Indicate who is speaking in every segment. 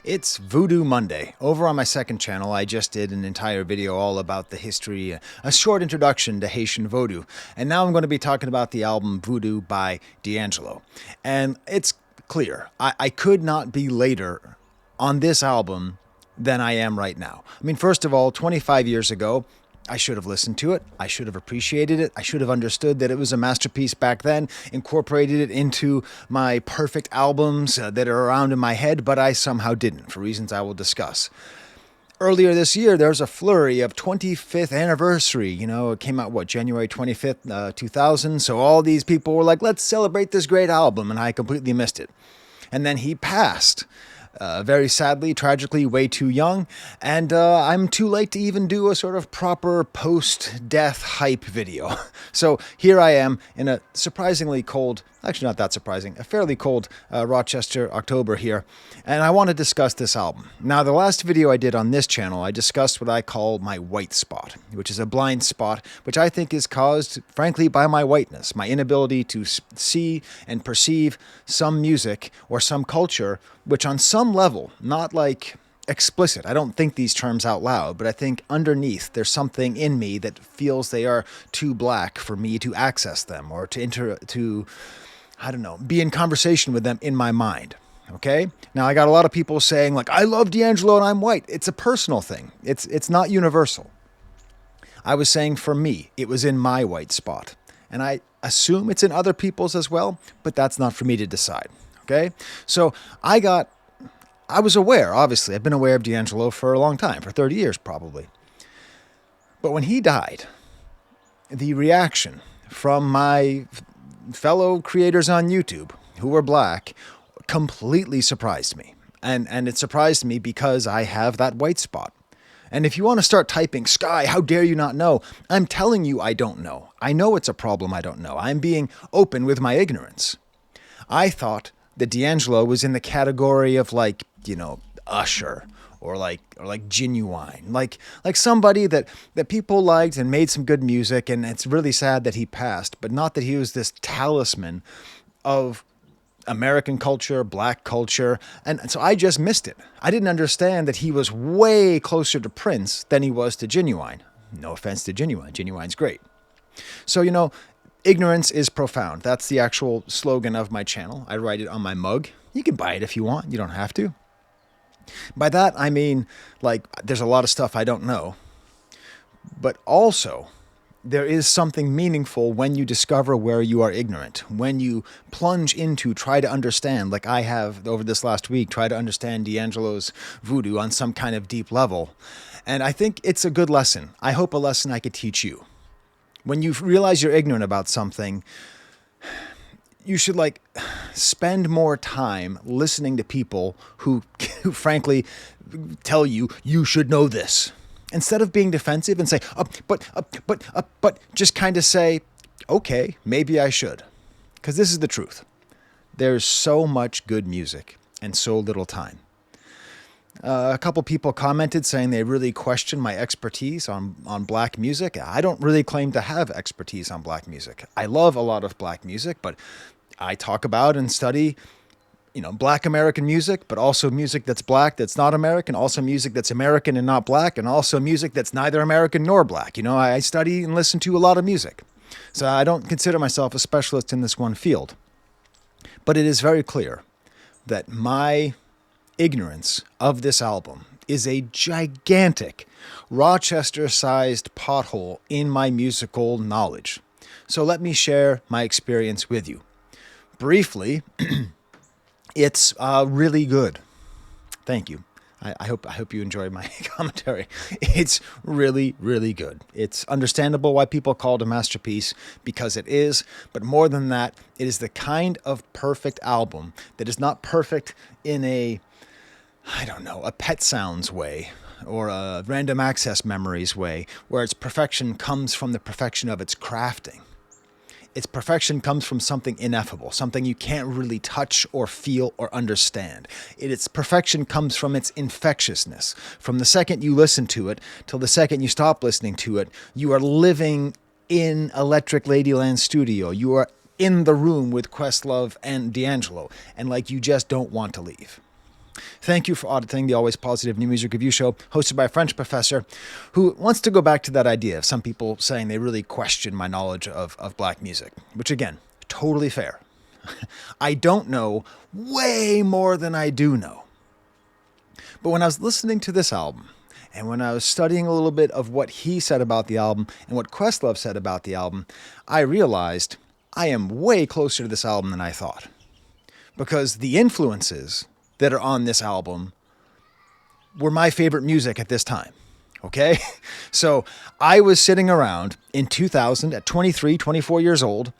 Speaker 1: It's Voodoo Monday. Over on my second channel, I just did an entire video all about the history, a short introduction to Haitian Voodoo. And now I'm going to be talking about the album Voodoo by D'Angelo. And it's clear, I could not be later on this album than I am right now. I mean, first of all, 25 years ago, I should have listened to it. I should have appreciated it. I should have understood that it was a masterpiece back then, incorporated it into my perfect albums that are around in my head, but I somehow didn't, for reasons I will discuss. Earlier this year, there was a flurry of 25th anniversary. You know, it came out, January 25th, 2000. So all these people were like, let's celebrate this great album, and I completely missed it. And then he passed. Very sadly, tragically, way too young, and I'm too late to even do a sort of proper post-death hype video. So here I am in a surprisingly cold, actually not that surprising, a fairly cold Rochester October here, and I want to discuss this album. Now, the last video I did on this channel, I discussed what I call my white spot, which is a blind spot, which I think is caused, frankly, by my whiteness, my inability to see and perceive some music or some culture, which on some level, not like explicit, I don't think these terms out loud, but I think underneath there's something in me that feels they are too black for me to access them or to I don't know, be in conversation with them in my mind. Okay? Now, I got a lot of people saying, like, I love D'Angelo and I'm white. It's a personal thing. It's not universal. I was saying for me, it was in my white spot. And I assume it's in other people's as well, but that's not for me to decide. Okay? So I was aware, obviously. I've been aware of D'Angelo for a long time, for 30 years probably. But when he died, the reaction from my fellow creators on YouTube who were black completely surprised me. And it surprised me because I have that white spot. And if you want to start typing, Sky, how dare you not know? I'm telling you I don't know. I know it's a problem I don't know. I'm being open with my ignorance. I thought that D'Angelo was in the category of Usher or like Genuine, like somebody that people liked and made some good music, and it's really sad that he passed, but not that he was this talisman of American culture, black culture, and so I just missed it. I didn't understand that he was way closer to Prince than he was to Genuine. No offense to Genuine. Genuine's great. So, ignorance is profound. That's the actual slogan of my channel. I write it on my mug. You can buy it if you want. You don't have to. By that, I mean, there's a lot of stuff I don't know. But also, there is something meaningful when you discover where you are ignorant. When you plunge into, try to understand, like I have over this last week, try to understand D'Angelo's Voodoo on some kind of deep level. And I think it's a good lesson. I hope a lesson I could teach you. When you realize you're ignorant about something, you should spend more time listening to people who frankly tell you should know this. Instead of being defensive and say, but just kind of say, okay, maybe I should. Because this is the truth. There's so much good music and so little time. A couple people commented saying they really question my expertise on black music. I don't really claim to have expertise on black music. I love a lot of black music, but I talk about and study, black American music, but also music that's black that's not American, also music that's American and not black, and also music that's neither American nor black. I study and listen to a lot of music. So I don't consider myself a specialist in this one field. But it is very clear that my ignorance of this album is a gigantic Rochester-sized pothole in my musical knowledge. So let me share my experience with you. Briefly, it's really good. Thank you. I hope you enjoyed my commentary. It's really, really good. It's understandable why people call it a masterpiece, because it is. But more than that, it is the kind of perfect album that is not perfect in a Pet Sounds way or a Random Access Memories way, where its perfection comes from the perfection of its crafting. Its perfection comes from something ineffable, something you can't really touch or feel or understand. Its perfection comes from its infectiousness. From the second you listen to it till the second you stop listening to it, you are living in Electric Ladyland Studio. You are in the room with Questlove and D'Angelo, and you just don't want to leave. Thank you for auditing the Always Positive New Music Review Show, hosted by a French professor who wants to go back to that idea of some people saying they really question my knowledge of black music, which again, totally fair. I don't know way more than I do know. But when I was listening to this album, and when I was studying a little bit of what he said about the album and what Questlove said about the album, I realized I am way closer to this album than I thought. Because the influences that are on this album were my favorite music at this time. Okay? So I was sitting around in 2000 at 23, 24 years old,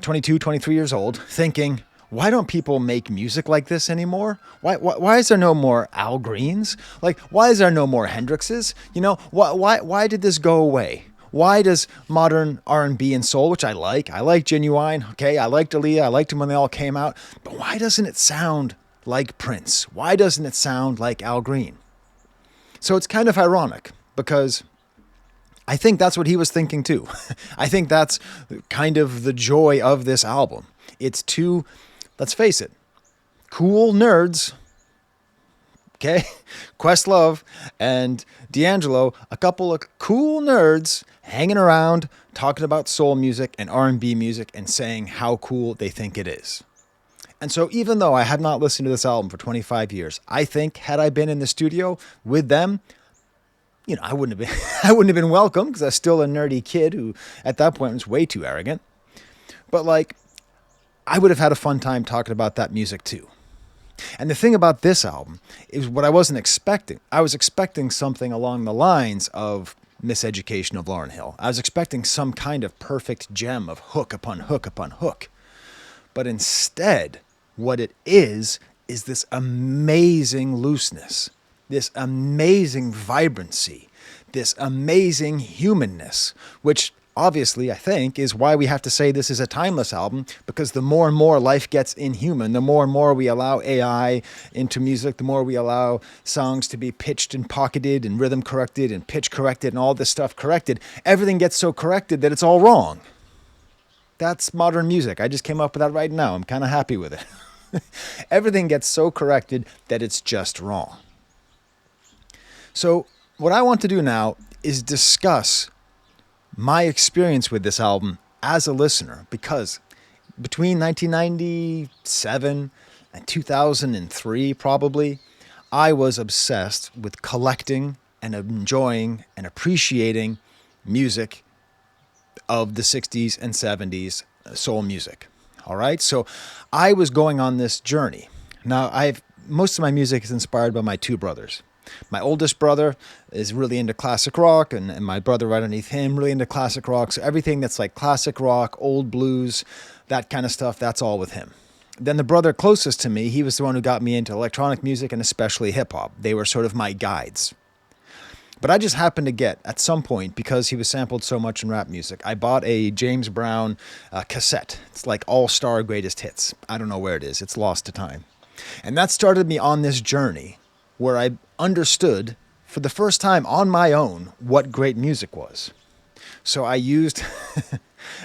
Speaker 1: 22, 23 years old, thinking, why don't people make music like this anymore? Why is there no more Al Greens? Like, why is there no more Hendrixes? You know, why did this go away? Why does modern R&B and soul, which I like Genuine, okay, I liked Aaliyah, I liked them when they all came out, but why doesn't it sound like Prince? Why doesn't it sound like Al Green? So it's kind of ironic because I think that's what he was thinking too. I think that's kind of the joy of this album. It's two, let's face it, cool nerds, okay? Questlove and D'Angelo, a couple of cool nerds hanging around, talking about soul music and R&B music and saying how cool they think it is. And so even though I have not listened to this album for 25 years, I think had I been in the studio with them, you know, I wouldn't have been welcome because I was still a nerdy kid who at that point was way too arrogant. But like, I would have had a fun time talking about that music too. And the thing about this album is what I wasn't expecting. I was expecting something along the lines of Miseducation of Lauryn Hill. I was expecting some kind of perfect gem of hook upon hook upon hook. But instead, what it is this amazing looseness, this amazing vibrancy, this amazing humanness, which obviously, I think, is why we have to say this is a timeless album, because the more and more life gets inhuman, the more and more we allow AI into music, the more we allow songs to be pitched and pocketed and rhythm corrected and pitch corrected and all this stuff corrected, everything gets so corrected that it's all wrong. That's modern music. I just came up with that right now. I'm kind of happy with it. Everything gets so corrected that it's just wrong. So what I want to do now is discuss my experience with this album as a listener, because between 1997 and 2003, probably, I was obsessed with collecting and enjoying and appreciating music of the 60s and 70s soul music. All right. So I was going on this journey. Now most of my music is inspired by my two brothers. My oldest brother is really into classic rock, and my brother right underneath him really into classic rock. So everything that's like classic rock, old blues, that kind of stuff, that's all with him. Then the brother closest to me, he was the one who got me into electronic music and especially hip hop. They were sort of my guides. But I just happened to get, at some point, because he was sampled so much in rap music, I bought a James Brown cassette. It's like all-star greatest hits. I don't know where it is. It's lost to time. And that started me on this journey where I understood for the first time on my own what great music was. So I used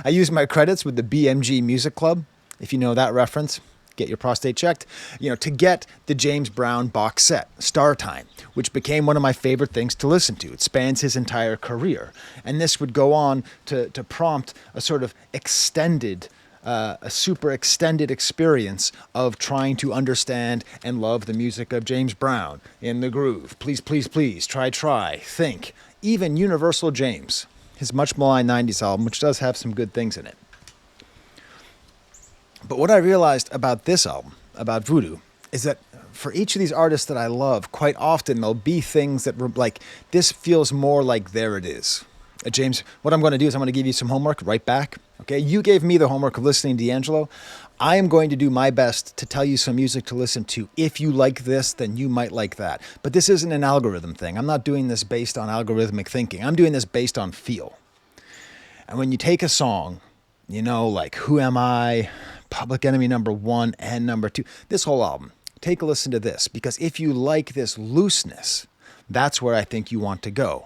Speaker 1: my credits with the BMG Music Club, if you know that reference. Get your prostate checked, to get the James Brown box set, Star Time, which became one of my favorite things to listen to. It spans his entire career. And this would go on to prompt a sort of extended, a super extended experience of trying to understand and love the music of James Brown, In the Groove, Please, Please, Please, Try, Think, even Universal James, his much maligned 90s album, which does have some good things in it. But what I realized about this album, about Voodoo, is that for each of these artists that I love, quite often there'll be things that were like, this feels more like There It Is. James, what I'm going to do is I'm going to give you some homework right back. Okay, you gave me the homework of listening to D'Angelo. I am going to do my best to tell you some music to listen to. If you like this, then you might like that. But this isn't an algorithm thing. I'm not doing this based on algorithmic thinking. I'm doing this based on feel. And when you take a song, like Who Am I, Public Enemy #1 and #2, this whole album, take a listen to this, because if you like this looseness, that's where I think you want to go.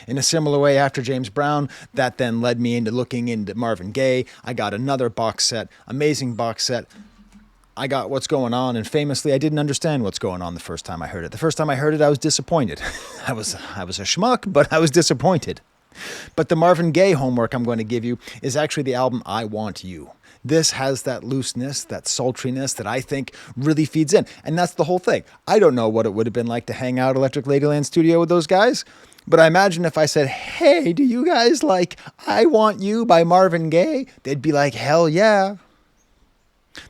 Speaker 1: In a similar way, after James Brown, that then led me into looking into Marvin Gaye. I got another box set, amazing box set, I got what's going on, and famously, I didn't understand what's going on the first time I heard it. The first time I heard it, I was disappointed. I was a schmuck, but I was disappointed. But the Marvin Gaye homework I'm going to give you is actually the album I Want You. This has that looseness, that sultriness that I think really feeds in. And that's the whole thing. I don't know what it would have been like to hang out Electric Ladyland studio with those guys. But I imagine if I said, hey, do you guys like I Want You by Marvin Gaye? They'd be like, hell yeah.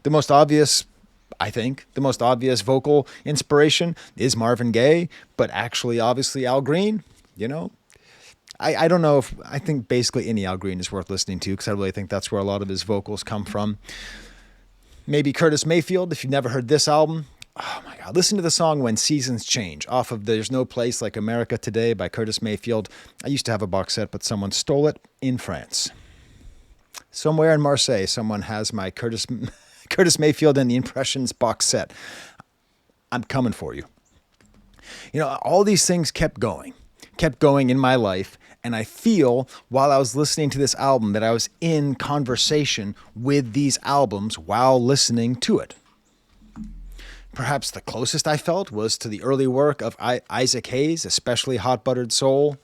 Speaker 1: The most obvious, I think, the most obvious vocal inspiration is Marvin Gaye, but actually, obviously, Al Green, you know. I don't know if, I think basically any Al Green is worth listening to because I really think that's where a lot of his vocals come from. Maybe Curtis Mayfield, if you've never heard this album. Oh my God, listen to the song When Seasons Change off of There's No Place Like America Today by Curtis Mayfield. I used to have a box set, but someone stole it in France. Somewhere in Marseille, someone has my Curtis Mayfield and the Impressions box set. I'm coming for you. You know, all these things kept going in my life. And I feel while I was listening to this album that I was in conversation with these albums while listening to it. Perhaps the closest I felt was to the early work of Isaac Hayes, especially Hot Buttered Soul,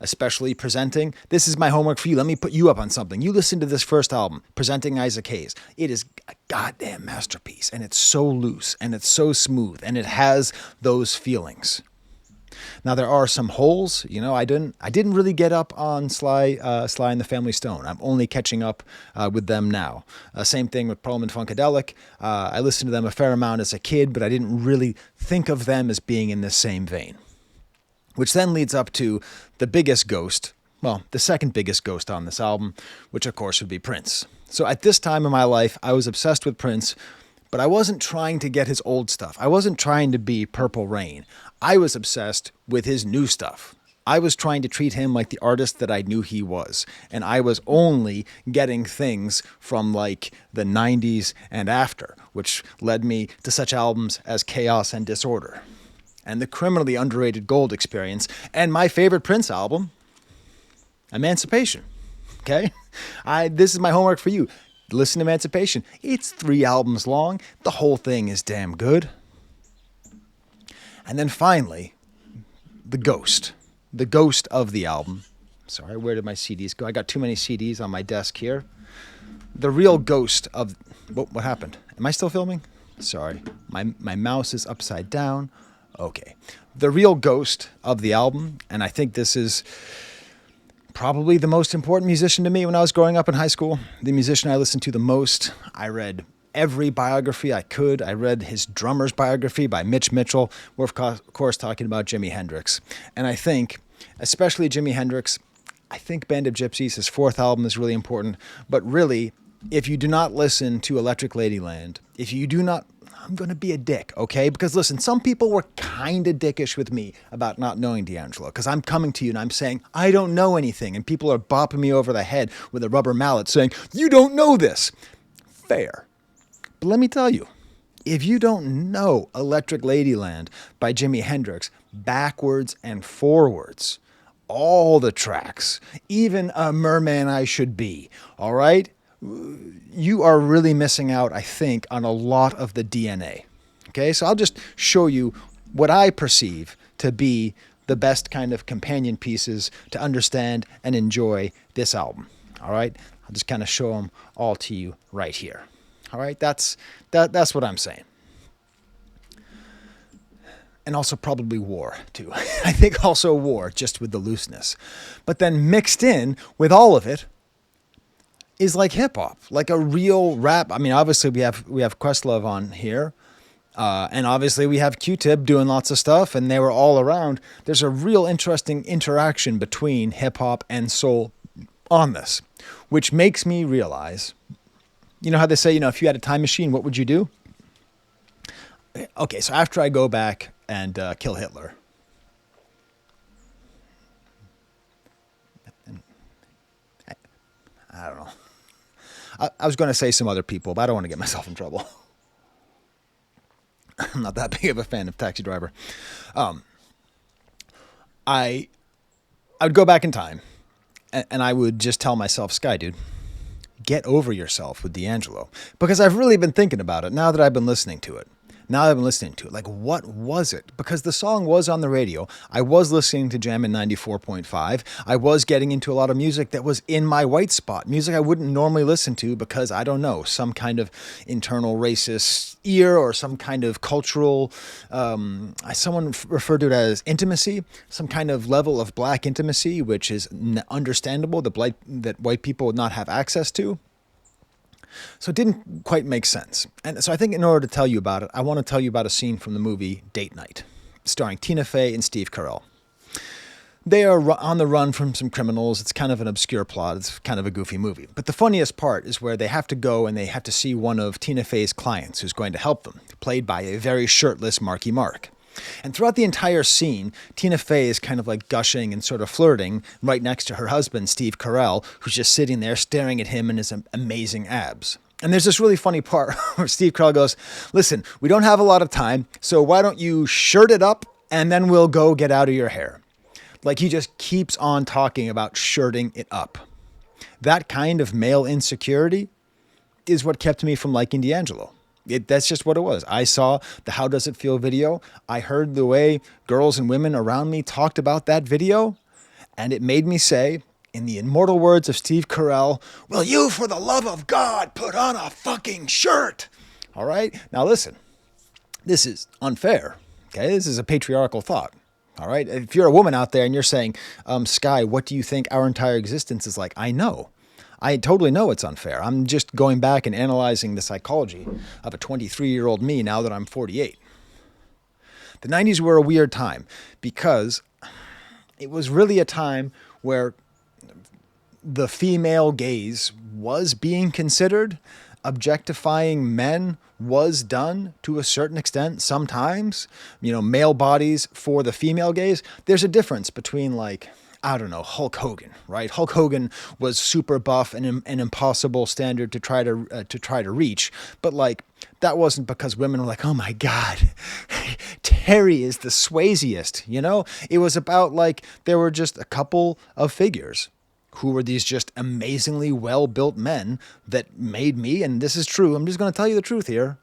Speaker 1: especially Presenting. This is my homework for you. Let me put you up on something. You listen to this first album, Presenting Isaac Hayes. It is a goddamn masterpiece, and it's so loose, and it's so smooth, and it has those feelings. Now there are some holes, you know. I didn't really get up on Sly and the Family Stone. I'm only catching up with them now. Same thing with Parliament Funkadelic. I listened to them a fair amount as a kid, but I didn't really think of them as being in the same vein. Which then leads up to the biggest ghost, well, the second biggest ghost on this album, which of course would be Prince. So at this time in my life, I was obsessed with Prince, but I wasn't trying to get his old stuff. I wasn't trying to be Purple Rain. I was obsessed with his new stuff. I was trying to treat him like the artist that I knew he was. And I was only getting things from like the 90s and after, which led me to such albums as Chaos and Disorder and the criminally underrated Gold Experience, and my favorite Prince album, Emancipation. Okay? This is my homework for you. Listen to Emancipation. It's 3 albums long. The whole thing is damn good. And then finally, the ghost of the album. Sorry, where did my CDs go? I got too many CDs on my desk here. The real ghost of... What happened? Am I still filming? Sorry. My mouse is upside down. Okay. The real ghost of the album, and I think this is probably the most important musician to me when I was growing up in high school, the musician I listened to the most. I read every biography I could. I read his drummer's biography by Mitch Mitchell. We're, of course, talking about Jimi Hendrix. And I think, especially Jimi Hendrix, I think Band of Gypsys, his 4th album, is really important. But really, if you do not listen to Electric Ladyland, if you do not... I'm going to be a dick, okay? Because listen, some people were kind of dickish with me about not knowing D'Angelo, because I'm coming to you and I'm saying, I don't know anything, and people are bopping me over the head with a rubber mallet saying, you don't know this. Fair. But let me tell you, if you don't know Electric Ladyland by Jimi Hendrix backwards and forwards, all the tracks, even A Merman I Should Be, all right? You are really missing out, I think, on a lot of the DNA. Okay, so I'll just show you what I perceive to be the best kind of companion pieces to understand and enjoy this album. All right, I'll just kind of show them all to you right here. All right, that's what I'm saying. And also probably War, too. I think also War, just with the looseness. But then mixed in with all of it is like hip hop, like a real rap. I mean, obviously we have Questlove on here, and obviously we have Q-Tip doing lots of stuff, and they were all around. There's a real interesting interaction between hip hop and soul on this, which makes me realize, you know how they say, if you had a time machine, what would you do? Okay, so after I go back and kill Hitler, I don't know. I was going to say some other people, but I don't want to get myself in trouble. I'm not that big of a fan of Taxi Driver. I would go back in time, and I would just tell myself, Sky, dude, Get Over Yourself with D'Angelo. Because I've really been thinking about it now that I've been listening to it. Like, what was it? Because the song was on the radio. I was listening to Jammin' 94.5. I was getting into a lot of music that was in my white spot. Music I wouldn't normally listen to because, I don't know, some kind of internal racist ear or some kind of cultural, someone referred to it as intimacy, some kind of level of black intimacy, which is understandable that white people would not have access to. So it didn't quite make sense. And so I think in order to tell you about it, I want to tell you about a scene from the movie Date Night, starring Tina Fey and Steve Carell. They are on the run from some criminals. It's kind of an obscure plot. It's kind of a goofy movie. But the funniest part is where they have to go and they have to see one of Tina Fey's clients who's going to help them, played by a very shirtless Marky Mark. And throughout the entire scene, Tina Fey is kind of like gushing and sort of flirting right next to her husband, Steve Carell, who's just sitting there staring at him and his amazing abs. And there's this really funny part where Steve Carell goes, listen, we don't have a lot of time, so why don't you shirt it up and then we'll go get out of your hair. Like he just keeps on talking about shirting it up. That kind of male insecurity is what kept me from liking D'Angelo. That's just what it was. I saw the How Does It Feel video. I heard the way girls and women around me talked about that video. And it made me say, in the immortal words of Steve Carell, will you, for the love of God, put on a fucking shirt? All right? Now listen, this is unfair. Okay? This is a patriarchal thought. All right? If you're a woman out there and you're saying, Sky, what do you think our entire existence is like? I know. I totally know it's unfair. I'm just going back and analyzing the psychology of a 23-year-old me now that I'm 48. The 90s were a weird time because it was really a time where the female gaze was being considered. Objectifying men was done to a certain extent sometimes. Male bodies for the female gaze. There's a difference between I don't know, Hulk Hogan, right? Hulk Hogan was super buff and an impossible standard to try to reach. But that wasn't because women were like, oh my God, Terry is the Swayziest, It was about there were just a couple of figures who were these just amazingly well-built men that made me, and this is true, I'm just going to tell you the truth here.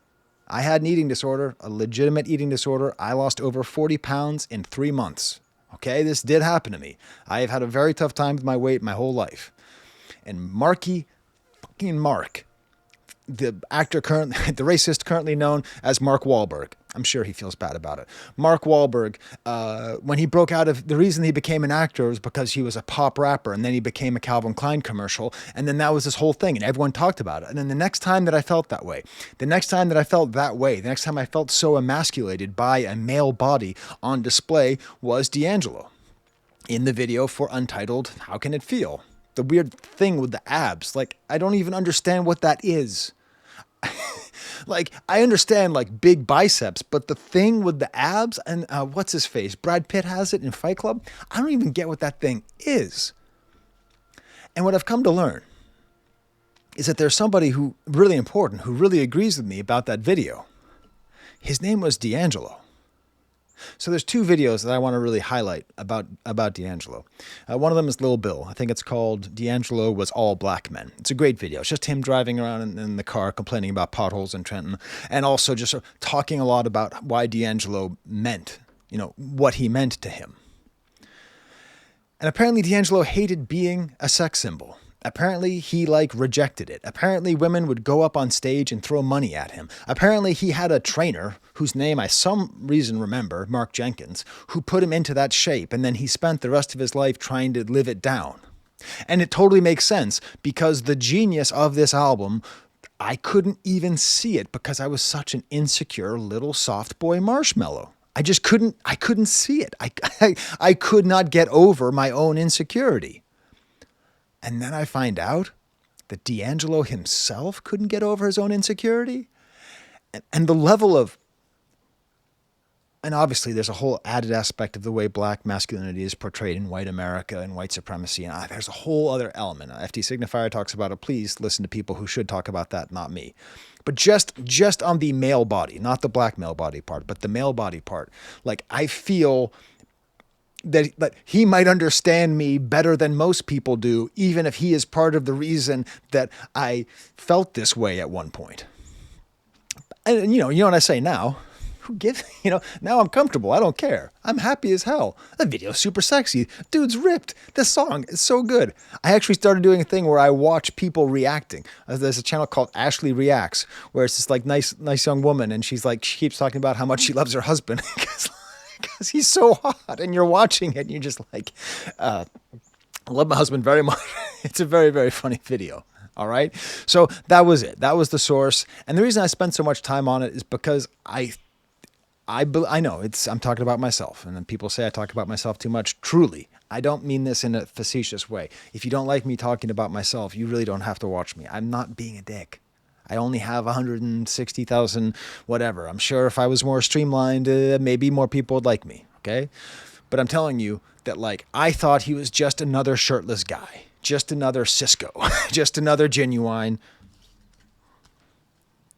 Speaker 1: I had an eating disorder, a legitimate eating disorder. I lost over 40 pounds in 3 months. Okay, this did happen to me. I have had a very tough time with my weight my whole life. And Marky fucking Mark, the actor the racist currently known as Mark Wahlberg, I'm sure he feels bad about it. Mark Wahlberg, when he broke out of, the reason he became an actor was because he was a pop rapper, and then he became a Calvin Klein commercial, and then that was this whole thing, and everyone talked about it. And then the next time that I felt that way, the next time I felt so emasculated by a male body on display was D'Angelo in the video for Untitled How Can It Feel? The weird thing with the abs, I don't even understand what that is. I understand big biceps, but the thing with the abs and what's his face? Brad Pitt has it in Fight Club. I don't even get what that thing is. And what I've come to learn is that there's somebody who really important, who really agrees with me about that video. His name was D'Angelo. So there's two videos that I want to really highlight about D'Angelo. One of them is Lil Bill. I think it's called D'Angelo Was All Black Men. It's a great video. It's just him driving around in the car complaining about potholes in Trenton, and also just talking a lot about why D'Angelo meant, what he meant to him. And apparently D'Angelo hated being a sex symbol. Apparently he rejected it. Apparently women would go up on stage and throw money at him. Apparently he had a trainer whose name I some reason remember, Mark Jenkins, who put him into that shape, and then he spent the rest of his life trying to live it down. And it totally makes sense because the genius of this album, I couldn't even see it because I was such an insecure little soft boy marshmallow. I couldn't see it. I could not get over my own insecurity. And then I find out that D'Angelo himself couldn't get over his own insecurity. And the level of, and obviously there's a whole added aspect of the way black masculinity is portrayed in white America and white supremacy. And there's a whole other element. FT Signifier talks about it. Please listen to people who should talk about that, not me. But just on the male body, not the black male body part, but the male body part, I feel that he might understand me better than most people do, even if he is part of the reason that I felt this way at one point. And you know what I say now? Who gives, now I'm comfortable. I don't care. I'm happy as hell. The video's super sexy. Dude's ripped. The song is so good. I actually started doing a thing where I watch people reacting. There's a channel called Ashley Reacts, where it's this like nice young woman, and she keeps talking about how much she loves her husband because he's so hot, and you're watching it and you're just like, I love my husband very much. It's a very, very funny video. All right. So that was it. That was the source. And the reason I spent so much time on it is because I know I'm talking about myself, and then people say I talk about myself too much. Truly, I don't mean this in a facetious way. If you don't like me talking about myself, you really don't have to watch me. I'm not being a dick. I only have 160,000 whatever. I'm sure if I was more streamlined, maybe more people would like me. Okay. But I'm telling you that, like, I thought he was just another shirtless guy, just another Cisco, just another genuine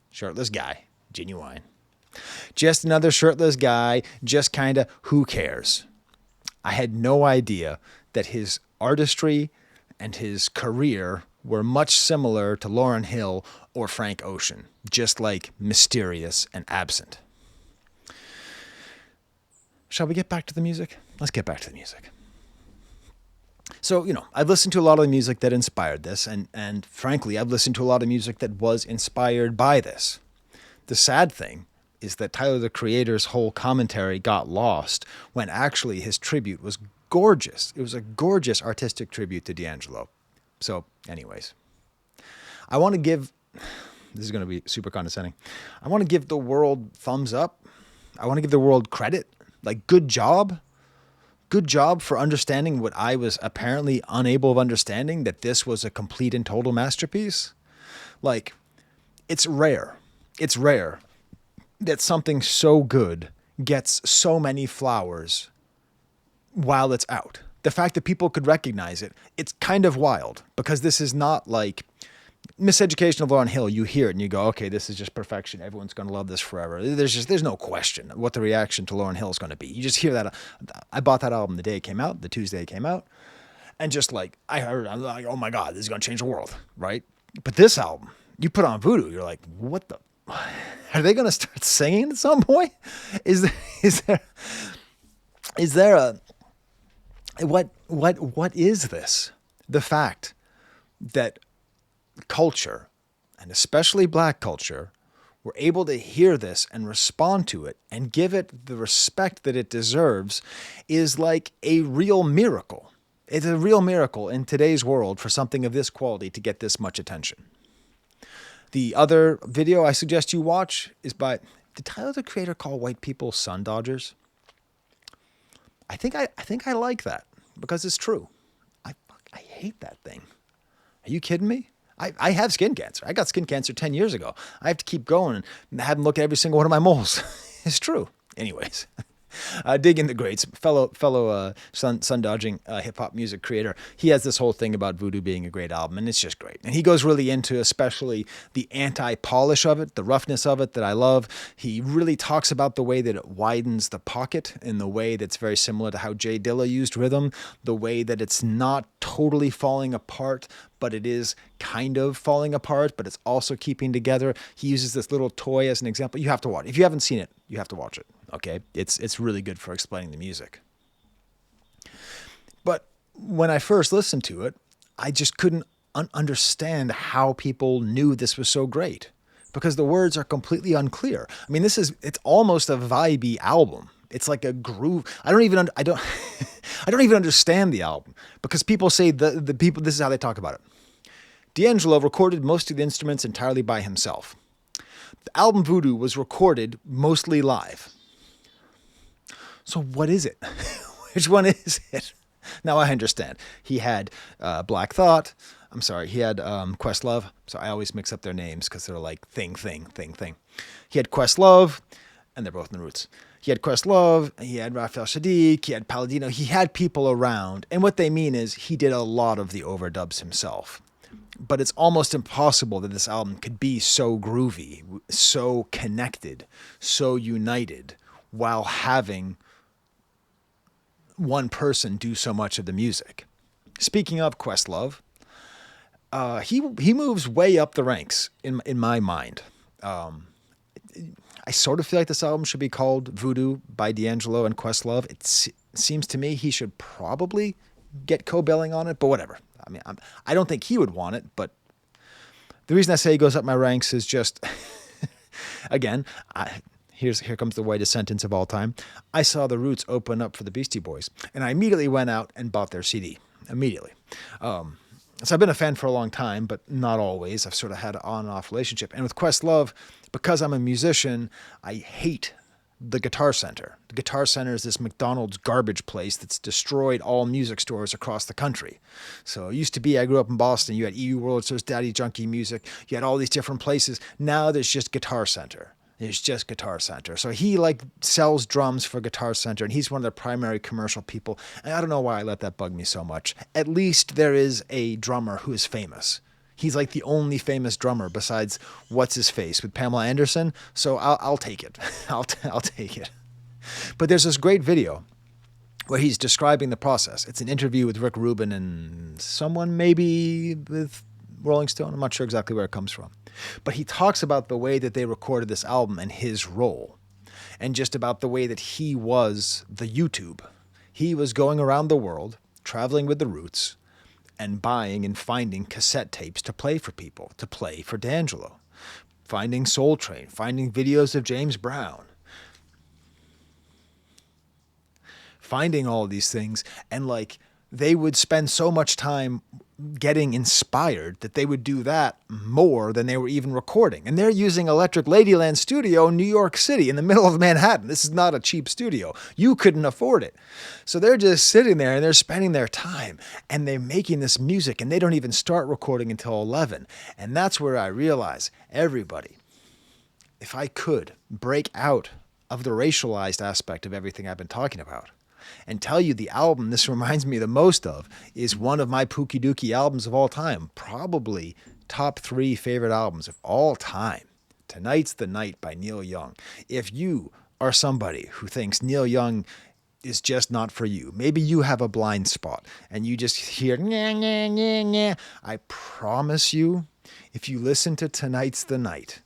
Speaker 1: shirtless guy, genuine. Just another shirtless guy, just kind of who cares. I had no idea that his artistry and his career were much similar to Lauryn Hill or Frank Ocean, just like mysterious and absent. Shall we get back to the music? Let's get back to the music. So, I've listened to a lot of the music that inspired this, and frankly, I've listened to a lot of music that was inspired by this. The sad thing is that Tyler, the Creator's whole commentary got lost when actually his tribute was gorgeous. It was a gorgeous artistic tribute to D'Angelo. So, anyways, I want to give, this is going to be super condescending, I want to give the world thumbs up. I want to give the world credit. Like, good job. Good job for understanding what I was apparently unable of understanding, that this was a complete and total masterpiece. Like, it's rare. It's rare that something so good gets so many flowers while it's out. The fact that people could recognize it, it's kind of wild, because this is not like Miseducation of Lauryn Hill. You hear it and you go, okay, this is just perfection. Everyone's going to love this forever. There's no question what the reaction to Lauryn Hill is going to be. You just hear that. I bought that album the day it came out, the Tuesday it came out. And just like, I'm like, oh my God, this is going to change the world, right? But this album, you put on Voodoo, you're like, what the, are they going to start singing at some point? Is there a, what is this? The fact that culture, and especially black culture, were able to hear this and respond to it and give it the respect that it deserves is like a real miracle. It's a real miracle in today's world for something of this quality to get this much attention. The other video I suggest you watch is by, did Tyler, the Creator, call white people sun dodgers? I think I like that, because it's true. I hate that thing. Are you kidding me? I have skin cancer. I got skin cancer 10 years ago. I have to keep going and have them look at every single one of my moles. It's true. Anyways. Dig in the Greats, fellow sun dodging hip hop music creator. He has this whole thing about Voodoo being a great album, and it's just great. And he goes really into especially the anti-polish of it, the roughness of it that I love. He really talks about the way that it widens the pocket in the way that's very similar to how Jay Dilla used rhythm, the way that it's not totally falling apart, but it is kind of falling apart, but it's also keeping together. He uses this little toy as an example. You have to watch it. If you haven't seen it, you have to watch it. Okay, it's really good for explaining the music. But when I first listened to it, I just couldn't understand how people knew this was so great, because the words are completely unclear. I mean, it's almost a vibey album. It's like a groove. I don't even understand the album, because people say the people, this is how they talk about it. D'Angelo recorded most of the instruments entirely by himself. The album Voodoo was recorded mostly live. So what is it? Which one is it? Now I understand. He had Black Thought. I'm sorry. He had Questlove. So I always mix up their names because they're like thing. He had Questlove, and they're both in the Roots. He had Questlove. He had Raphael Sadiq. He had Palladino. He had people around. And what they mean is he did a lot of the overdubs himself. But it's almost impossible that this album could be so groovy, so connected, so united, while having one person do so much of the music. Speaking of Questlove, he moves way up the ranks in my mind. I sort of feel like this album should be called Voodoo by D'Angelo and Questlove. It seems to me he should probably get co-billing on it, but whatever. I mean, I don't think he would want it, but the reason I say he goes up my ranks is just, again, here comes the whitest sentence of all time. I saw the Roots open up for the Beastie Boys, and I immediately went out and bought their CD. Immediately. So I've been a fan for a long time, but not always. I've sort of had an on and off relationship. And with Questlove, because I'm a musician, I hate the Guitar Center. The Guitar Center is this McDonald's garbage place that's destroyed all music stores across the country. So it used to be, I grew up in Boston, you had EU World, so there's Daddy Junkie Music, you had all these different places. Now there's just Guitar Center. It's just Guitar Center. So he sells drums for Guitar Center, and he's one of the primary commercial people. And I don't know why I let that bug me so much. At least there is a drummer who is famous. He's like the only famous drummer besides what's his face with Pamela Anderson. So I'll take it. I'll take it. But there's this great video where he's describing the process. It's an interview with Rick Rubin and someone maybe with Rolling Stone. I'm not sure exactly where it comes from. But he talks about the way that they recorded this album and his role, and just about the way that he was the YouTube. He was going around the world, traveling with the Roots, and buying and finding cassette tapes to play for people, to play for D'Angelo. Finding Soul Train, finding videos of James Brown. Finding all these things, and they would spend so much time getting inspired that they would do that more than they were even recording. And they're using Electric Ladyland Studio in New York City in the middle of Manhattan. This is not a cheap studio. You couldn't afford it. So they're just sitting there and they're spending their time and they're making this music, and they don't even start recording until 11. And that's where I realize, everybody, if I could break out of the racialized aspect of everything I've been talking about, and tell you the album this reminds me the most of is one of my Pookie Dookie albums of all time. Probably top 3 favorite albums of all time. Tonight's the Night by Neil Young. If you are somebody who thinks Neil Young is just not for you, maybe you have a blind spot and you just hear nyah, nyah, nyah, nyah, I promise you, if you listen to Tonight's the Night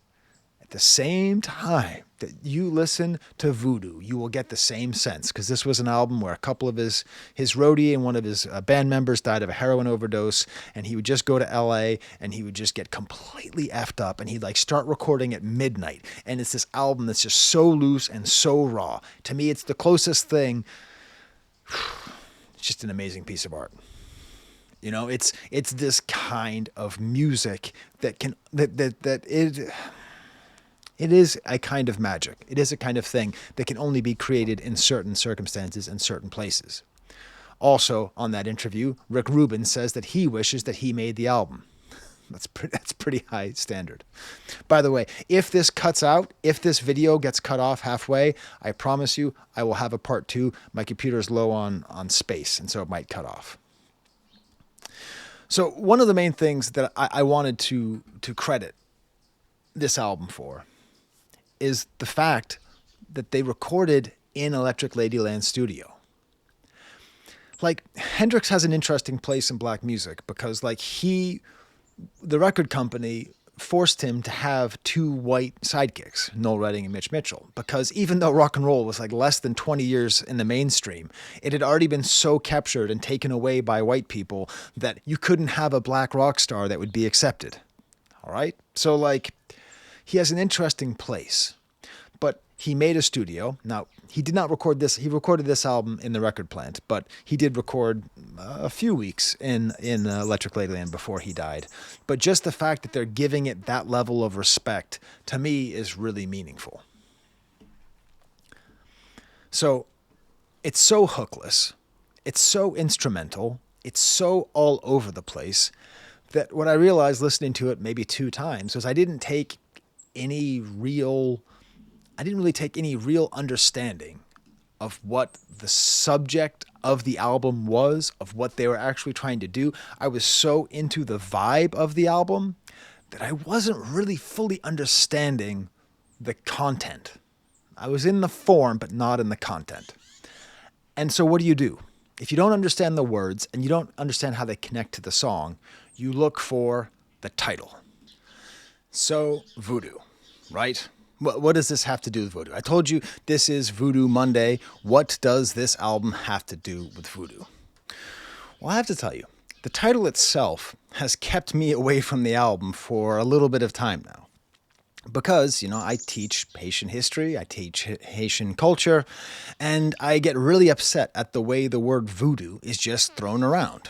Speaker 1: at the same time that you listen to Voodoo, you will get the same sense, because this was an album where a couple of his roadie and one of his band members died of a heroin overdose, and he would just go to LA and he would just get completely effed up, and he'd start recording at midnight. And it's this album that's just so loose and so raw. To me, it's the closest thing. It's just an amazing piece of art. You know, it's this kind of music that can it is a kind of magic. It is a kind of thing that can only be created in certain circumstances and certain places. Also, on that interview, Rick Rubin says that he wishes that he made the album. That's pretty high standard. By the way, if this cuts out, if this video gets cut off halfway, I promise you I will have a part 2. My computer is low on space, and so it might cut off. So one of the main things that I wanted to credit this album for is the fact that they recorded in Electric Ladyland Studio. Hendrix has an interesting place in black music because the record company forced him to have 2 white sidekicks, Noel Redding and Mitch Mitchell, because even though rock and roll was less than 20 years in the mainstream, it had already been so captured and taken away by white people that you couldn't have a black rock star that would be accepted. All right? So he has an interesting place, but he made a studio. Now, he did not record this. He recorded this album in the record plant, but he did record a few weeks in Electric Ladyland before he died. But just the fact that they're giving it that level of respect, to me, is really meaningful. So it's so hookless. It's so instrumental. It's so all over the place that what I realized listening to it maybe 2 times was I didn't really take any real understanding of what the subject of the album was, of what they were actually trying to do. I was so into the vibe of the album that I wasn't really fully understanding the content. I was in the form, but not in the content. And so what do? If you don't understand the words and you don't understand how they connect to the song, you look for the title. So, Voodoo, right? What does this have to do with Voodoo? I told you this is Voodoo Monday. What does this album have to do with Voodoo? Well, I have to tell you, the title itself has kept me away from the album for a little bit of time now. Because, I teach Haitian history, I teach Haitian culture, and I get really upset at the way the word voodoo is just thrown around.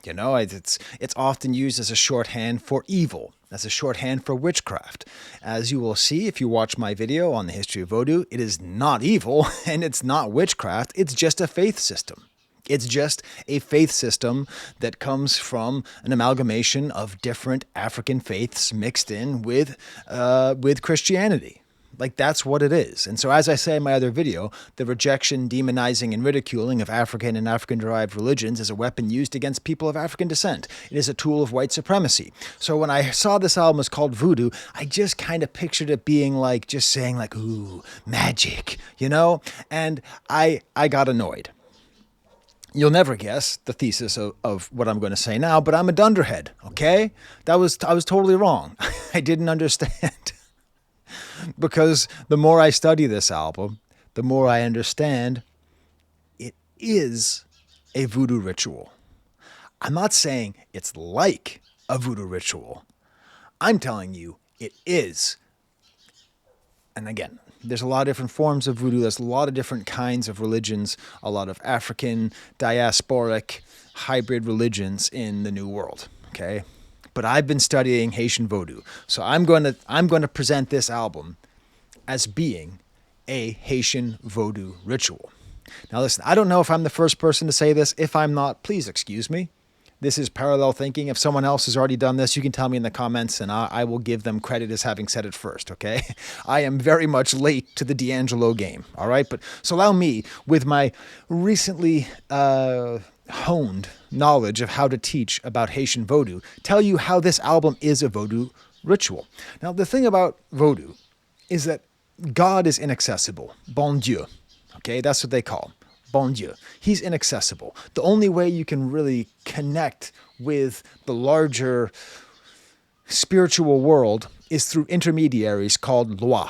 Speaker 1: It's often used as a shorthand for evil, as a shorthand for witchcraft. As you will see if you watch my video on the history of voodoo, it is not evil and it's not witchcraft, it's just a faith system. It's just a faith system that comes from an amalgamation of different African faiths mixed in with Christianity. Like, that's what it is. And so, as I say in my other video, the rejection, demonizing, and ridiculing of African and African-derived religions is a weapon used against people of African descent. It is a tool of white supremacy. So when I saw this album was called Voodoo, I just kind of pictured it being like, just saying like, ooh, magic, And I got annoyed. You'll never guess the thesis of what I'm going to say now, but I'm a dunderhead, okay? I was totally wrong. I didn't understand. Because the more I study this album, the more I understand it is a voodoo ritual. I'm not saying it's like a voodoo ritual. I'm telling you it is. And again, there's a lot of different forms of voodoo. There's a lot of different kinds of religions, a lot of African, diasporic, hybrid religions in the New World, okay? But I've been studying Haitian Voodoo. So I'm going to present this album as being a Haitian Voodoo ritual. Now listen, I don't know if I'm the first person to say this. If I'm not, please excuse me. This is parallel thinking. If someone else has already done this, you can tell me in the comments and I will give them credit as having said it first, okay? I am very much late to the D'Angelo game, all right? But so allow me, with my recently honed knowledge of how to teach about Haitian Voodoo, tell you how this album is a Voodoo ritual. Now, the thing about Voodoo is that God is inaccessible, bon Dieu, okay? That's what they call him. Bon Dieu. He's inaccessible. The only way you can really connect with the larger spiritual world is through intermediaries called Lwa,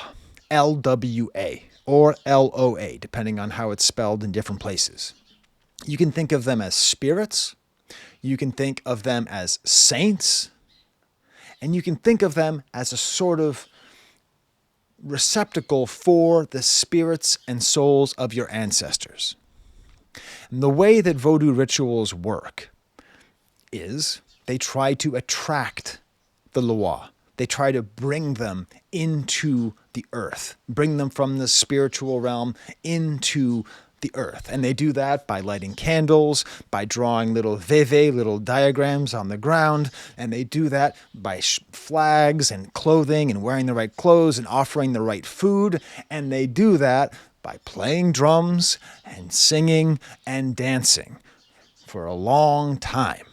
Speaker 1: L-W-A, or L-O-A, depending on how it's spelled in different places. You can think of them as spirits, you can think of them as saints, and you can think of them as a sort of receptacle for the spirits and souls of your ancestors. And the way that Voodoo rituals work is they try to attract the Lwa. They try to bring them into the earth, bring them from the spiritual realm into the earth. And they do that by lighting candles, by drawing little veve, little diagrams on the ground. And they do that by flags and clothing and wearing the right clothes and offering the right food. And they do that by playing drums and singing and dancing for a long time.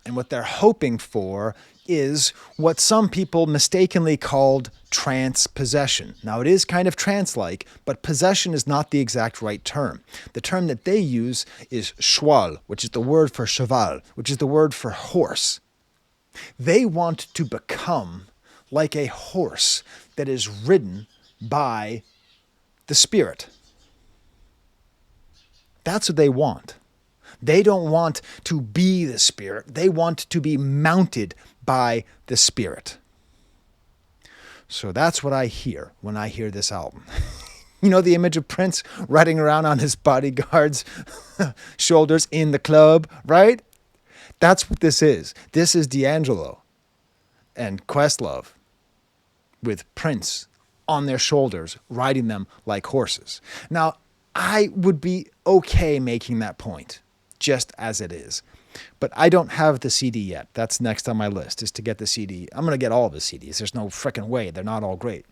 Speaker 1: And what they're hoping for is what some people mistakenly called trance possession. Now, it is kind of trance-like, but possession is not the exact right term. The term that they use is cheval, which is the word for cheval, which is the word for horse. They want to become like a horse that is ridden by the spirit. That's what they want. They don't want to be the spirit. They want to be mounted by the spirit. So that's what I hear when I hear this album. You know the image of Prince riding around on his bodyguard's shoulders in the club, right? That's what this is. This is D'Angelo and Questlove with Prince on their shoulders, riding them like horses. Now, I would be okay making that point, just as it is. But I don't have the CD yet. That's next on my list, is to get the CD. I'm going to get all the CDs. There's no frickin' way. They're not all great.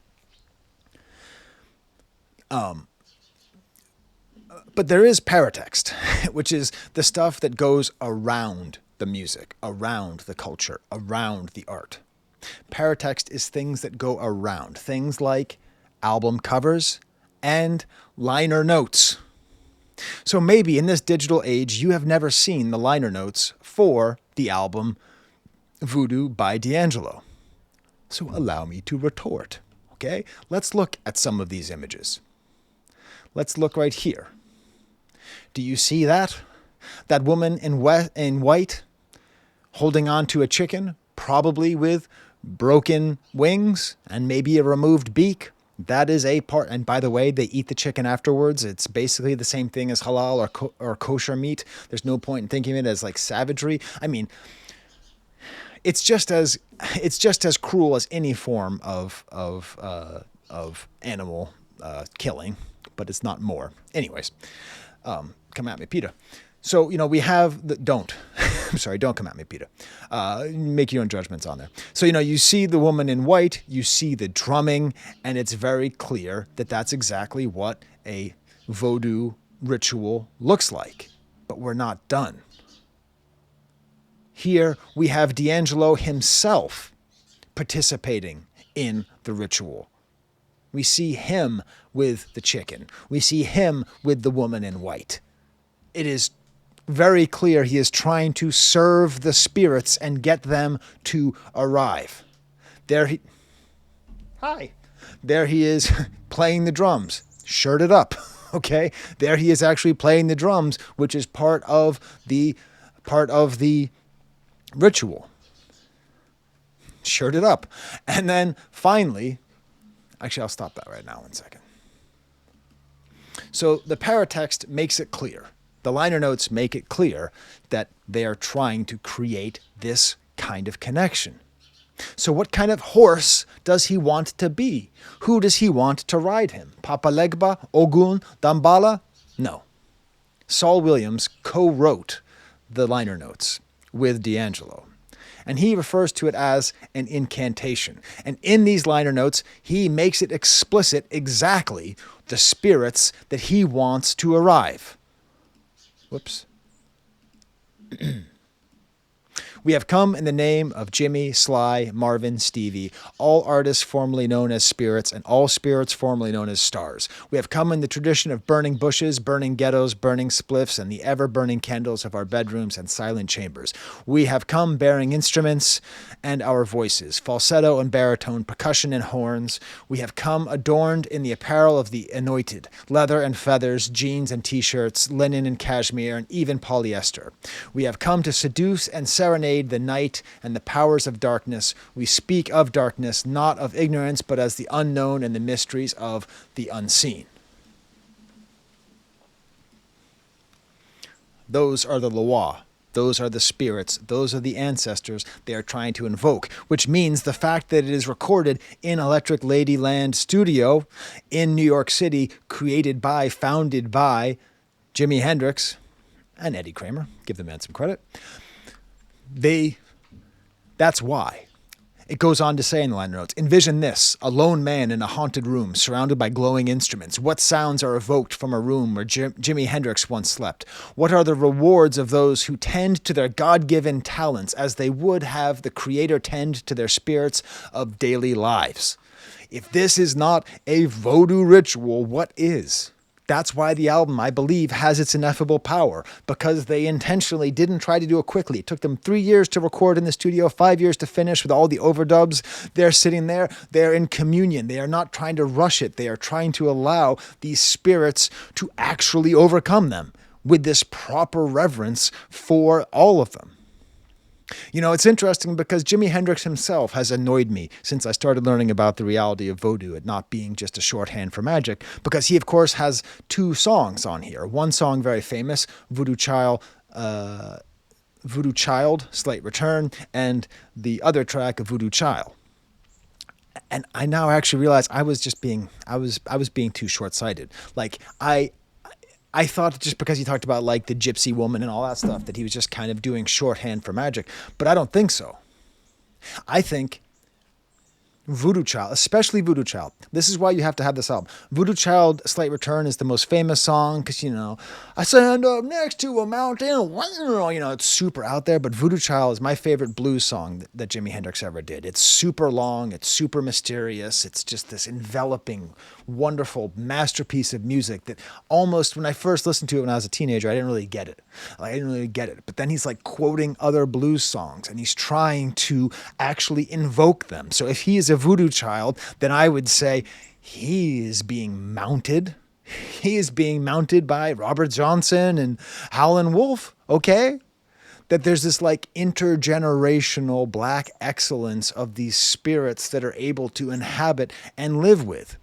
Speaker 1: But there is paratext, which is the stuff that goes around the music, around the culture, around the art. Paratext is things that go around, things like album covers and liner notes. So maybe in this digital age, you have never seen the liner notes for the album Voodoo by D'Angelo. So allow me to retort, okay? Let's look at some of these images. Let's look right here. Do you see that? That woman in white holding on to a chicken, probably with broken wings and maybe a removed beak. That is a part. And by the way, they eat the chicken afterwards. It's basically the same thing as halal or kosher meat. There's no point in thinking of it as like savagery. I mean, it's just as cruel as any form of animal killing, but it's not more. Anyways, come at me, Peter. So, we have don't. I'm sorry, don't come at me, Peter. Make your own judgments on there. So, you see the woman in white, you see the drumming, and it's very clear that that's exactly what a voodoo ritual looks like. But we're not done. Here we have D'Angelo himself participating in the ritual. We see him with the chicken. We see him with the woman in white. It is very clear he is trying to serve the spirits and get them to arrive. There he is playing the drums, shirted up. Okay, there he is actually playing the drums, which is part of the ritual. Shirted up, and then finally, actually, I'll stop that right now. 1 second. So the paratext makes it clear. The liner notes make it clear that they are trying to create this kind of connection. So what kind of horse does he want to be? Who does he want to ride him? Papa Legba, Ogun, Dambala? No. Saul Williams co-wrote the liner notes with D'Angelo. And he refers to it as an incantation. And in these liner notes, he makes it explicit exactly the spirits that he wants to arrive. Whoops. We have come in the name of Jimmy, Sly, Marvin, Stevie, all artists formerly known as spirits and all spirits formerly known as stars. We have come in the tradition of burning bushes, burning ghettos, burning spliffs, and the ever-burning candles of our bedrooms and silent chambers. We have come bearing instruments and our voices, falsetto and baritone, percussion and horns. We have come adorned in the apparel of the anointed, leather and feathers, jeans and t-shirts, linen and cashmere, and even polyester. We have come to seduce and serenade the night and the powers of darkness. We speak of darkness, not of ignorance, but as the unknown and the mysteries of the unseen. Those are the Loa. Those are the spirits. Those are the ancestors they are trying to invoke, which means the fact that it is recorded in Electric Ladyland Studio in New York City, founded by Jimi Hendrix and Eddie Kramer. Give the man some credit. That's why. It goes on to say in the liner notes, envision this, a lone man in a haunted room surrounded by glowing instruments. What sounds are evoked from a room where Jimi Hendrix once slept? What are the rewards of those who tend to their God-given talents as they would have the Creator tend to their spirits of daily lives? If this is not a voodoo ritual, what is? That's why the album, I believe, has its ineffable power, because they intentionally didn't try to do it quickly. It took them 3 years to record in the studio, 5 years to finish with all the overdubs. They're sitting there. They're in communion. They are not trying to rush it. They are trying to allow these spirits to actually overcome them with this proper reverence for all of them. It's interesting because Jimi Hendrix himself has annoyed me since I started learning about the reality of voodoo, it not being just a shorthand for magic, because he, of course, has 2 songs on here. One song very famous, Voodoo Child, Slight Return, and the other track, Voodoo Child. And I now actually realize I was being too short-sighted. Like, I thought just because he talked about like the gypsy woman and all that stuff that he was just kind of doing shorthand for magic, but I don't think so. I think Voodoo Child, especially Voodoo Child. This is why you have to have this album. Voodoo Child, Slight Return is the most famous song because, I stand up next to a mountain. It's super out there. But Voodoo Child is my favorite blues song that Jimi Hendrix ever did. It's super long. It's super mysterious. It's just this enveloping, wonderful masterpiece of music that almost, when I first listened to it when I was a teenager, I didn't really get it. But then he's like quoting other blues songs and he's trying to actually invoke them. So if he is a voodoo child, then I would say he is being mounted. He is being mounted by Robert Johnson and Howlin' Wolf, okay? That there's this like intergenerational black excellence of these spirits that are able to inhabit and live with.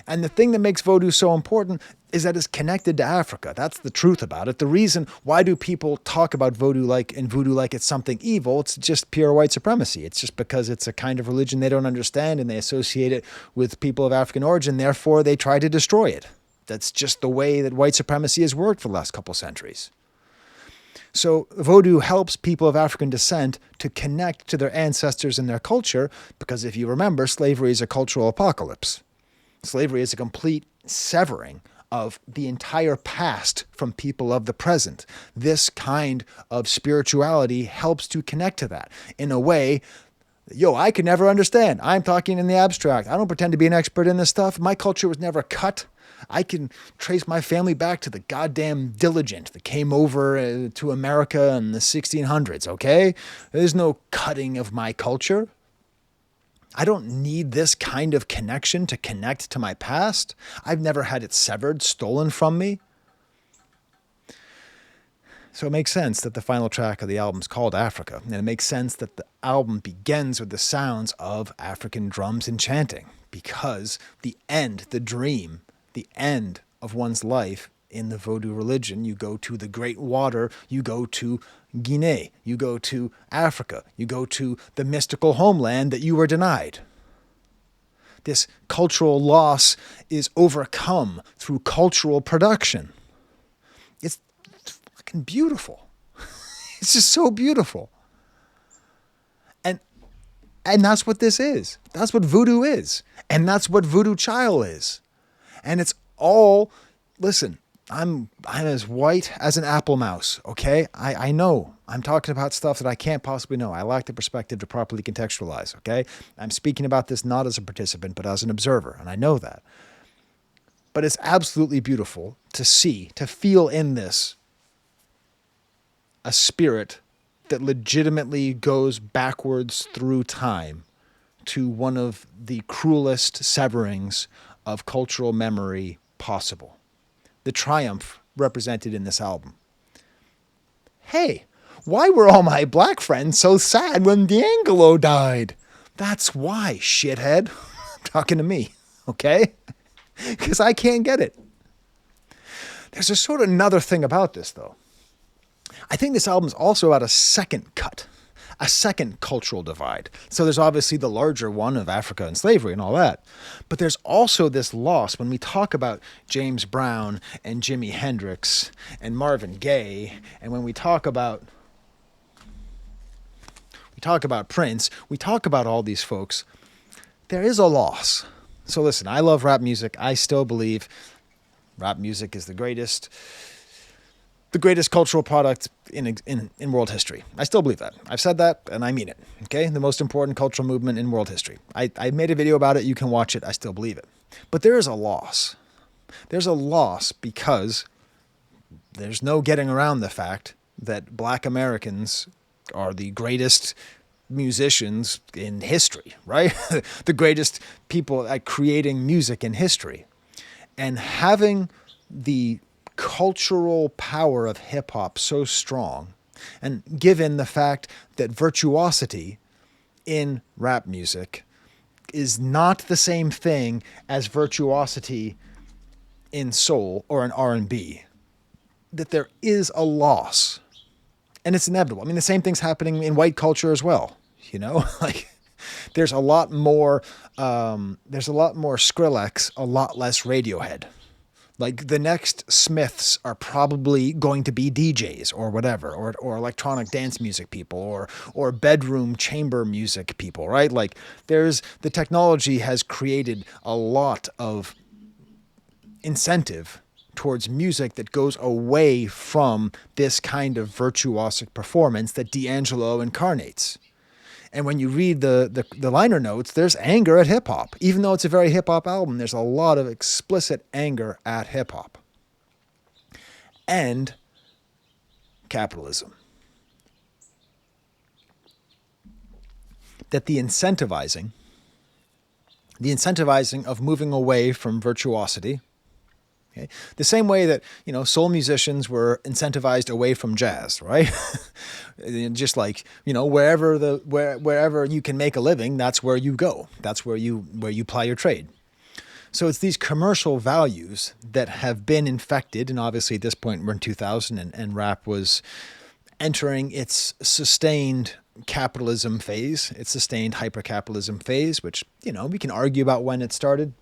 Speaker 1: And the thing that makes Voodoo so important is that it's connected to Africa. That's the truth about it. The reason why do people talk about Voodoo like it's something evil? It's just pure white supremacy. It's just because it's a kind of religion they don't understand and they associate it with people of African origin. Therefore, they try to destroy it. That's just the way that white supremacy has worked for the last couple centuries. So Voodoo helps people of African descent to connect to their ancestors and their culture because if you remember, slavery is a cultural apocalypse. Slavery is a complete severing of the entire past from people of the present. This kind of spirituality helps to connect to that in a way, I could never understand. I'm talking in the abstract. I don't pretend to be an expert in this stuff. My culture was never cut. I can trace my family back to the goddamn diligent that came over to America in the 1600s, okay? There's no cutting of my culture. I don't need this kind of connection to connect to my past. I've never had it severed, stolen from me. So it makes sense that the final track of the album is called Africa. And it makes sense that the album begins with the sounds of African drums and chanting. Because the end, the dream, the end of one's life in the Vodou religion, you go to the Great Water, you go to Guinea, you go to Africa, you go to the mystical homeland that you were denied. This cultural loss is overcome through cultural production. It's fucking beautiful. It's just so beautiful. And that's what this is. That's what voodoo is. And that's what Voodoo Child is. And it's all, listen, I'm as white as an apple mouse, okay? I know. I'm talking about stuff that I can't possibly know. I lack the perspective to properly contextualize, okay? I'm speaking about this not as a participant, but as an observer, and I know that. But it's absolutely beautiful to see, to feel in this a spirit that legitimately goes backwards through time to one of the cruelest severings of cultural memory possible. The triumph represented in this album. Hey, why were all my black friends so sad when D'Angelo died? That's why, shithead. Talking to me, okay? Because I can't get it. There's a sort of another thing about this, though. I think this album's also about a second cut, a second cultural divide. So there's obviously the larger one of Africa and slavery and all that. But there's also this loss when we talk about James Brown and Jimi Hendrix and Marvin Gaye, and when we talk about Prince, we talk about all these folks, there is a loss. So listen, I love rap music. I still believe rap music is the greatest cultural product in world history. I still believe that. I've said that, and I mean it, okay? The most important cultural movement in world history. I made a video about it. You can watch it. I still believe it. But there is a loss. There's a loss because there's no getting around the fact that black Americans are the greatest musicians in history, right? The greatest people at creating music in history. And having the cultural power of hip-hop so strong, and given the fact that virtuosity in rap music is not the same thing as virtuosity in soul or in R&B, that there is a loss. And it's inevitable. I mean, the same thing's happening in white culture as well, like there's a lot more Skrillex, a lot less Radiohead. Like the next Smiths are probably going to be DJs or whatever, or electronic dance music people, or bedroom chamber music people, right? Like the technology has created a lot of incentive towards music that goes away from this kind of virtuosic performance that D'Angelo incarnates. And when you read the liner notes, there's anger at hip-hop. Even though it's a very hip-hop album, there's a lot of explicit anger at hip-hop. And capitalism. That the incentivizing of moving away from virtuosity, okay, the same way that, soul musicians were incentivized away from jazz, right? Just like, wherever you can make a living, that's where you go. That's where you ply your trade. So it's these commercial values that have been infected, and obviously at this point we're in 2000 and rap was entering its sustained capitalism phase, its sustained hyper-capitalism phase, which, we can argue about when it started.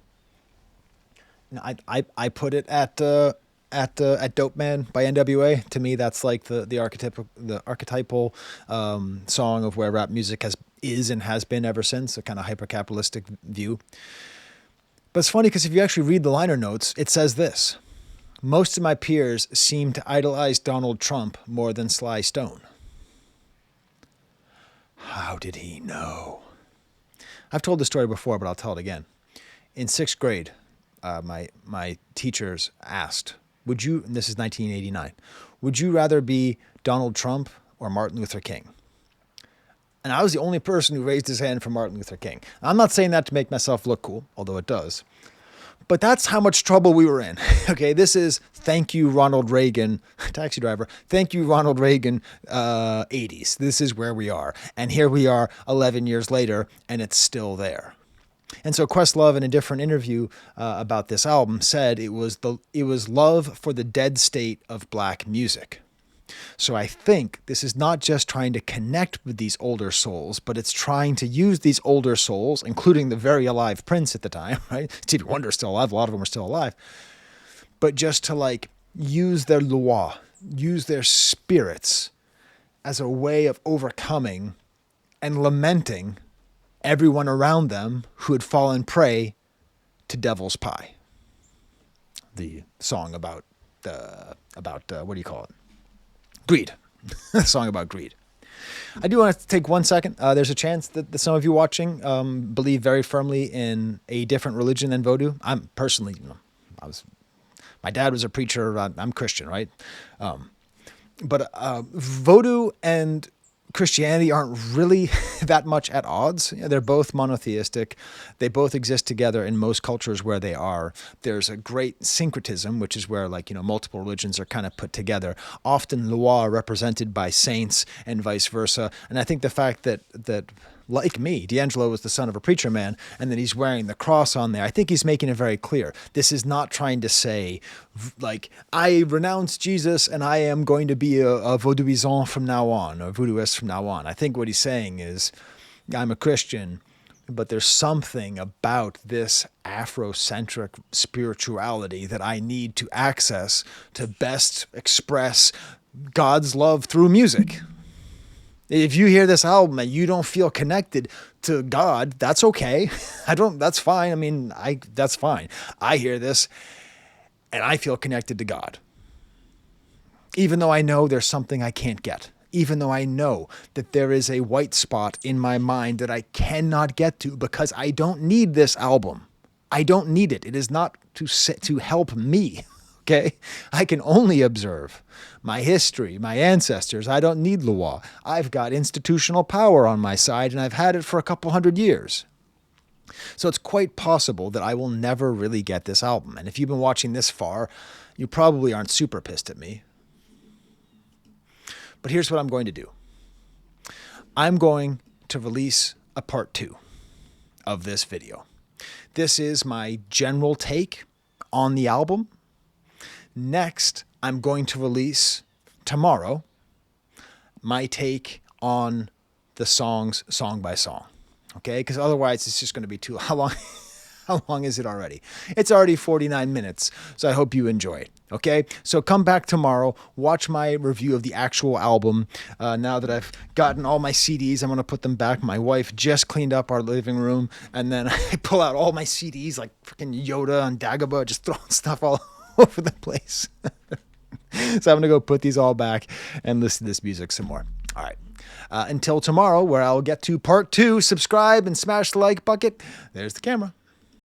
Speaker 1: I put it at Dope Man by NWA. To me, that's like the archetypal song of where rap music is and has been ever since, a kind of hyper-capitalistic view. But it's funny because if you actually read the liner notes, it says this: most of my peers seem to idolize Donald Trump more than Sly Stone. How did he know? I've told this story before, but I'll tell it again. In 6th grade, my teachers asked, would you, and this is 1989, would you rather be Donald Trump or Martin Luther King? And I was the only person who raised his hand for Martin Luther King. I'm not saying that to make myself look cool, although it does. But that's how much trouble we were in. Okay, this is thank you, Ronald Reagan, taxi driver, thank you, Ronald Reagan, 80s. This is where we are. And here we are 11 years later, and it's still there. And so Questlove, in a different interview about this album, said it was love for the dead state of black music. So I think this is not just trying to connect with these older souls, but it's trying to use these older souls, including the very alive Prince at the time, right? Stevie Wonder's still alive. A lot of them are still alive. But just to use their loi, use their spirits as a way of overcoming and lamenting everyone around them who had fallen prey to devil's pie. The song about what do you call it? Greed. A song about greed. I do want to take 1 second. There's a chance that some of you watching believe very firmly in a different religion than Voodoo. I'm personally, my dad was a preacher. I'm Christian, right? But Voodoo and Christianity aren't really that much at odds. They're both monotheistic. They both exist together in most cultures where they are. There's a great syncretism, which is where multiple religions are kind of put together. Often loi represented by saints and vice versa. And I think the fact that like me, D'Angelo was the son of a preacher man, and that he's wearing the cross on there, I think he's making it very clear. This is not trying to say, I renounce Jesus and I am going to be a vaudouisant from now on, or voodooist from now on. I think what he's saying is, I'm a Christian, but there's something about this Afrocentric spirituality that I need to access to best express God's love through music. If you hear this album and you don't feel connected to God, that's okay. That's fine. That's fine. I hear this and I feel connected to God. Even though I know there's something I can't get. Even though I know that there is a white spot in my mind that I cannot get to because I don't need this album. I don't need it. It is not to help me. Okay, I can only observe my history, my ancestors. I don't need loi. I've got institutional power on my side, and I've had it for a couple hundred years. So it's quite possible that I will never really get this album. And if you've been watching this far, you probably aren't super pissed at me. But here's what I'm going to do. I'm going to release a part 2 of this video. This is my general take on the album. Next, I'm going to release tomorrow my take on the songs song by song. Okay? Because otherwise it's just going to be how How long is it already? It's already 49 minutes, so I hope you enjoy it. Okay, so come back tomorrow, watch my review of the actual album. Now that I've gotten all my CDs, I'm going to put them back. My wife just cleaned up our living room, and then I pull out all my CDs like freaking Yoda and Dagobah, just throwing stuff all over the place. So I'm going to go put these all back and listen to this music some more. All right. Until tomorrow, where I'll get to part 2, subscribe and smash the like bucket. There's the camera.